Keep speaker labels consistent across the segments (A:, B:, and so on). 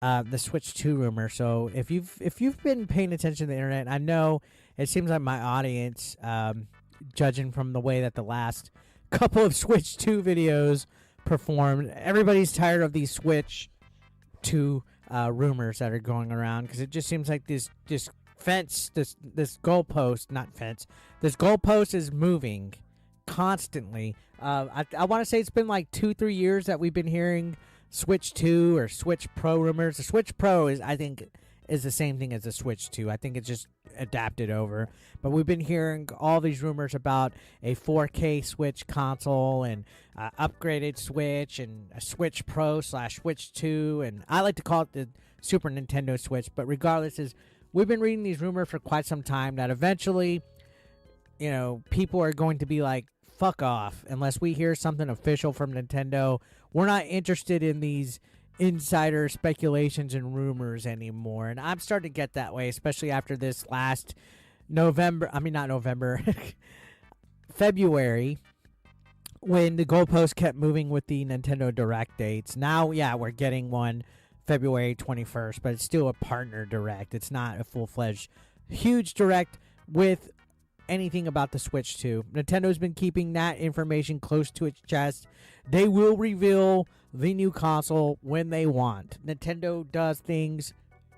A: the Switch 2 rumor. So if you've been paying attention to the internet, I know it seems like my audience, judging from the way that the last couple of Switch 2 videos performed, everybody's tired of these Switch 2 rumors that are going around, because it just seems like this fence, this goalpost, not fence, this goalpost is moving constantly. I want to say it's been like 2-3 years that we've been hearing Switch 2 or Switch Pro rumors. The Switch Pro I think is the same thing as the Switch 2. I think it's just adapted over. But we've been hearing all these rumors about a 4K Switch console and upgraded Switch and a Switch Pro / Switch 2, and I like to call it the Super Nintendo Switch. But regardless, we've been reading these rumors for quite some time that eventually, people are going to be like, fuck off, unless we hear something official from Nintendo. We're not interested in these insider speculations and rumors anymore. And I'm starting to get that way, especially after this last February, when the goalpost kept moving with the Nintendo Direct dates. Now, yeah, we're getting one February 21st, but it's still a partner Direct. It's not a full-fledged huge Direct with anything about the Switch 2. Nintendo's been keeping that information close to its chest. They will reveal the new console when they want. Nintendo does things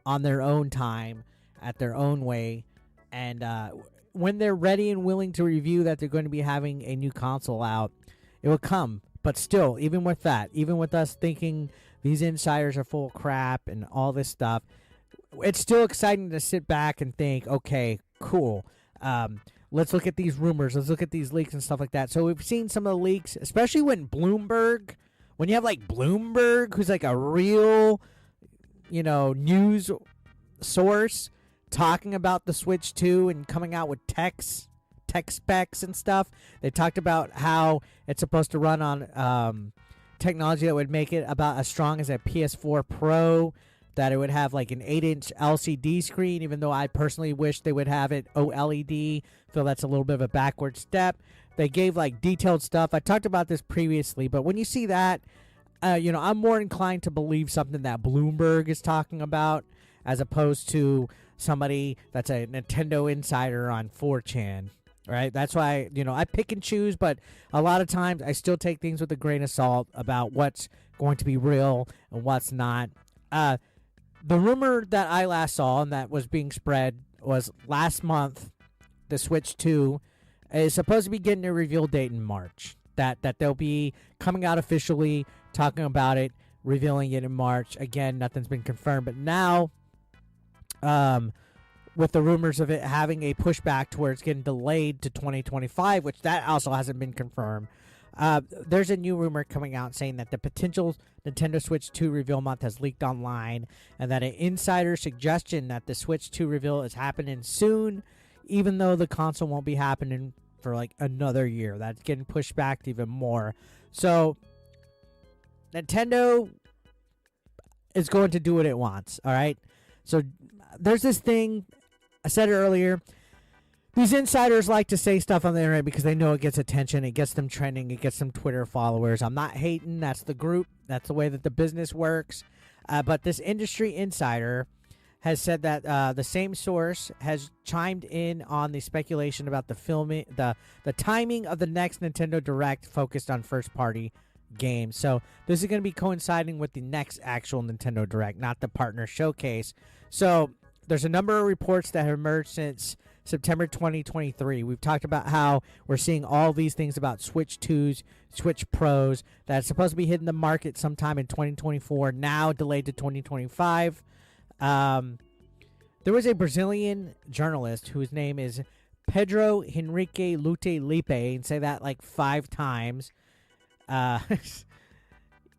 A: on their own time, at their own way, and when they're ready and willing to review that they're going to be having a new console out, it will come. But still, even with that, even with us thinking these insiders are full of crap and all this stuff, it's still exciting to sit back and think, okay, cool. Let's look at these rumors. Let's look at these leaks and stuff like that. So we've seen some of the leaks, especially when you have like Bloomberg, who's like a real, news source, talking about the Switch 2 and coming out with tech specs and stuff. They talked about how it's supposed to run on technology that would make it about as strong as a PS4 Pro, that it would have like an 8-inch LCD screen, even though I personally wish they would have it OLED. Feel that's a little bit of a backward step. They gave like detailed stuff. I talked about this previously, but when you see that, I'm more inclined to believe something that Bloomberg is talking about as opposed to somebody that's a Nintendo insider on 4chan. Right? That's why, I pick and choose, but a lot of times I still take things with a grain of salt about what's going to be real and what's not. The rumor that I last saw and that was being spread was last month, the Switch 2 is supposed to be getting a reveal date in March. That they'll be coming out officially, talking about it, revealing it in March. Again, nothing's been confirmed. But now, with the rumors of it having a pushback to where it's getting delayed to 2025, which that also hasn't been confirmed, there's a new rumor coming out saying that the potential Nintendo Switch 2 reveal month has leaked online, and that an insider suggestion that the Switch 2 reveal is happening soon, even though the console won't be happening for like another year. That's getting pushed back even more. So Nintendo is going to do what it wants, all right? So there's this thing, I said it earlier, these insiders like to say stuff on the internet because they know it gets attention, it gets them trending, it gets them Twitter followers. I'm not hating, that's the group, that's the way that the business works. But this industry insider has said that the same source has chimed in on the speculation about the timing of the next Nintendo Direct focused on first-party games. So this is going to be coinciding with the next actual Nintendo Direct, not the partner showcase. So there's a number of reports that have emerged since September 2023. We've talked about how we're seeing all these things about Switch 2s, Switch Pros, that's supposed to be hitting the market sometime in 2024, now delayed to 2025. There was a Brazilian journalist whose name is Pedro Henrique Lute Lipe, and say that like 5 times.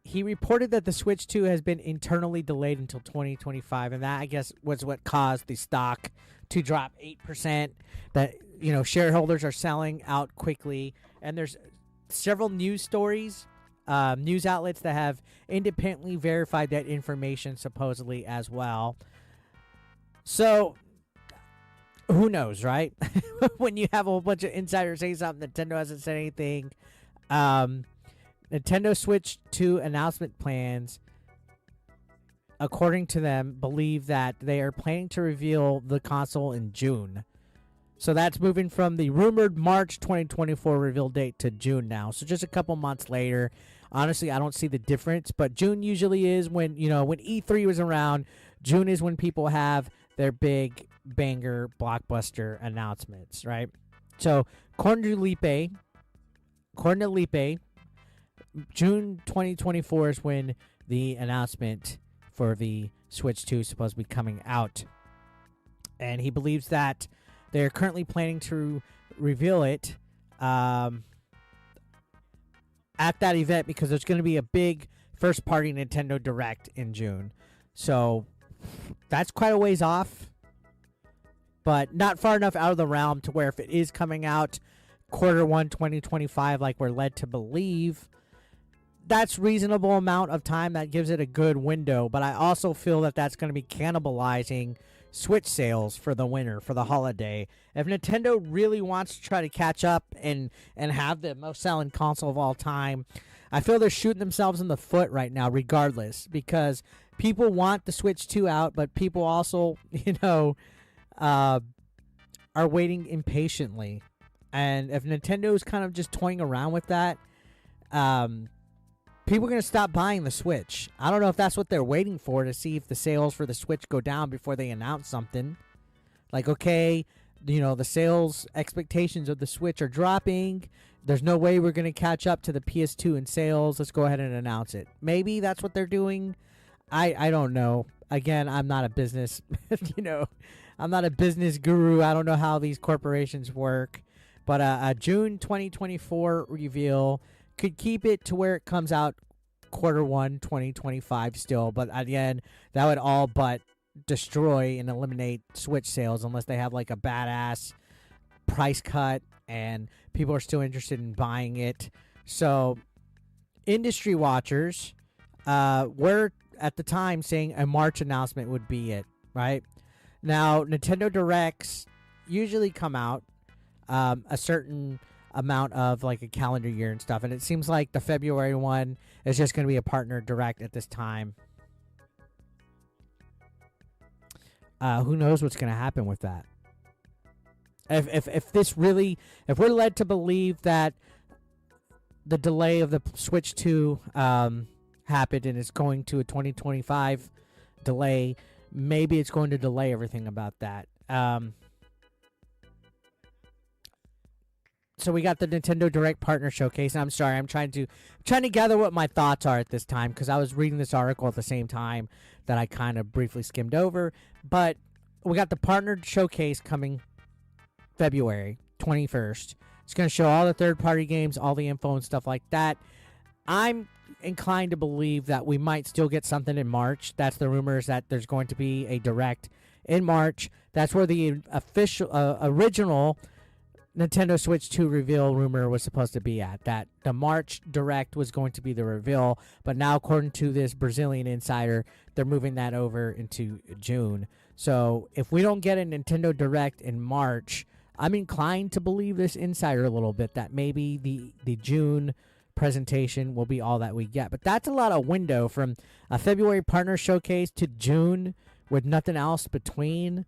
A: He reported that the Switch 2 has been internally delayed until 2025, and that, I guess, was what caused the stock to drop 8%. That, shareholders are selling out quickly, and there's several news stories, news outlets that have independently verified that information supposedly as well. So, who knows, right? When you have a whole bunch of insiders saying something, Nintendo hasn't said anything. Nintendo Switch 2 announcement plans. according to them, believe that they are planning to reveal the console in June. So that's moving from the rumored March 2024 reveal date to June now. So just a couple months later. Honestly, I don't see the difference, but June usually is when, when E3 was around. June is when people have their big banger blockbuster announcements, right? So according to Lipe, June 2024 is when the announcement for the Switch 2 is supposed to be coming out. And he believes that they're currently planning to reveal it at that event because there's going to be a big first-party Nintendo Direct in June. So that's quite a ways off, but not far enough out of the realm to where if it is coming out Q1 2025 like we're led to believe, that's reasonable amount of time. That gives it a good window, but I also feel that that's going to be cannibalizing Switch sales for the winter, for the holiday. If Nintendo really wants to try to catch up and have the most selling console of all time, I feel they're shooting themselves in the foot right now regardless, because people want the Switch 2 out, but people also, are waiting impatiently. And if Nintendo is kind of just toying around with that, people are going to stop buying the Switch. I don't know if that's what they're waiting for, to see if the sales for the Switch go down before they announce something. Like, okay, the sales expectations of the Switch are dropping. There's no way we're going to catch up to the PS2 in sales. Let's go ahead and announce it. Maybe that's what they're doing. I don't know. Again, I'm not a business, I'm not a business guru. I don't know how these corporations work. But a June 2024 reveal could keep it to where it comes out Q1 2025 still. But at the end, that would all but destroy and eliminate Switch sales unless they have like a badass price cut and people are still interested in buying it. So industry watchers were at the time saying a March announcement would be it, right? Now, Nintendo Directs usually come out a certain amount of like a calendar year and stuff, and it seems like the February one is just going to be a partner direct at this time. Who knows what's going to happen with that? If we're led to believe that the delay of the Switch 2 happened and it's going to a 2025 delay, maybe it's going to delay everything about that. So we got the Nintendo Direct Partner Showcase. And I'm sorry, I'm trying to gather what my thoughts are at this time, because I was reading this article at the same time that I kind of briefly skimmed over. But we got the Partner Showcase coming February 21st. It's going to show all the third-party games, all the info and stuff like that. I'm inclined to believe that we might still get something in March. That's the rumors, that there's going to be a Direct in March. That's where the official original Nintendo Switch 2 reveal rumor was supposed to be at. That the March Direct was going to be the reveal, but now according to this Brazilian insider, they're moving that over into June. So if we don't get a Nintendo Direct in March, I'm inclined to believe this insider a little bit, that maybe the June presentation will be all that we get. But that's a lot of window from a February partner showcase to June with nothing else between.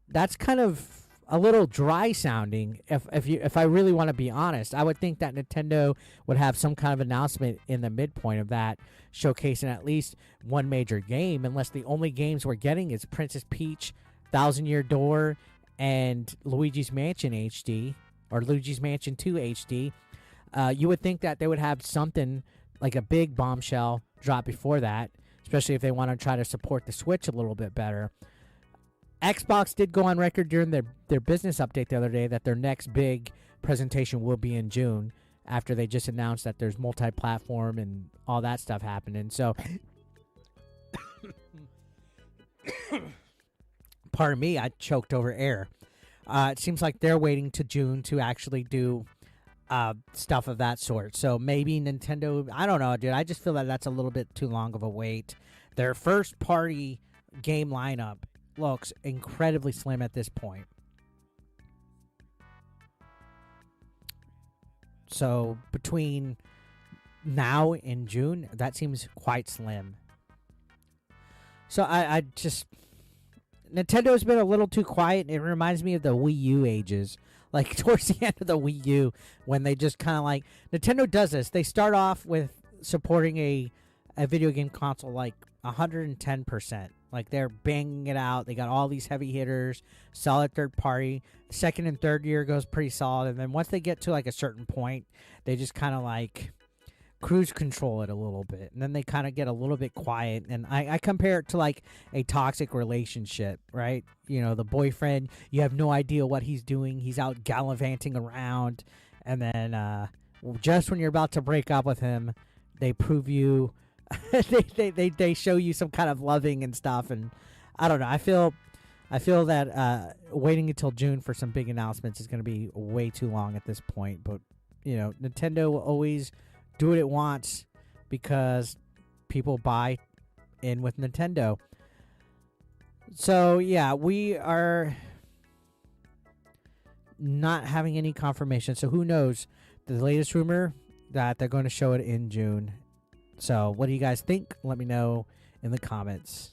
A: That's kind of a little dry sounding. If I really want to be honest, I would think that Nintendo would have some kind of announcement in the midpoint of that, showcasing at least one major game, unless the only games we're getting is Princess Peach, Thousand Year Door, and Luigi's Mansion HD, or Luigi's Mansion 2 HD. You would think that they would have something like a big bombshell drop before that, especially if they want to try to support the Switch a little bit better. Xbox did go on record during their business update the other day that their next big presentation will be in June, after they just announced that there's multi-platform and all that stuff happening. So, pardon me, I choked over air. It seems like they're waiting to June to actually do stuff of that sort. So maybe Nintendo, I don't know, dude. I just feel that that's a little bit too long of a wait. Their first party game lineup looks incredibly slim at this point. So between now and June, that seems quite slim. So I just Nintendo's been a little too quiet. It reminds me of the Wii U ages. Like towards the end of the Wii U, when they just kind of like Nintendo does this. They start off with supporting a video game console like 110%. Like they're banging it out. They got all these heavy hitters, solid third party. Second and third year goes pretty solid, and then once they get to like a certain point, they just kind of like cruise control it a little bit, and then they kind of get a little bit quiet. And I compare it to like a toxic relationship, right? You know, the boyfriend, you have no idea what he's doing. He's out gallivanting around, and then just when you're about to break up with him, they prove you they show you some kind of loving and stuff. And I don't know, I feel that waiting until June for some big announcements is going to be way too long at this point. But you know, Nintendo will always do what it wants because people buy in with Nintendo. So yeah, we are not having any confirmation. So who knows? The latest rumor that they're going to show it in June. So what do you guys think? Let me know in the comments.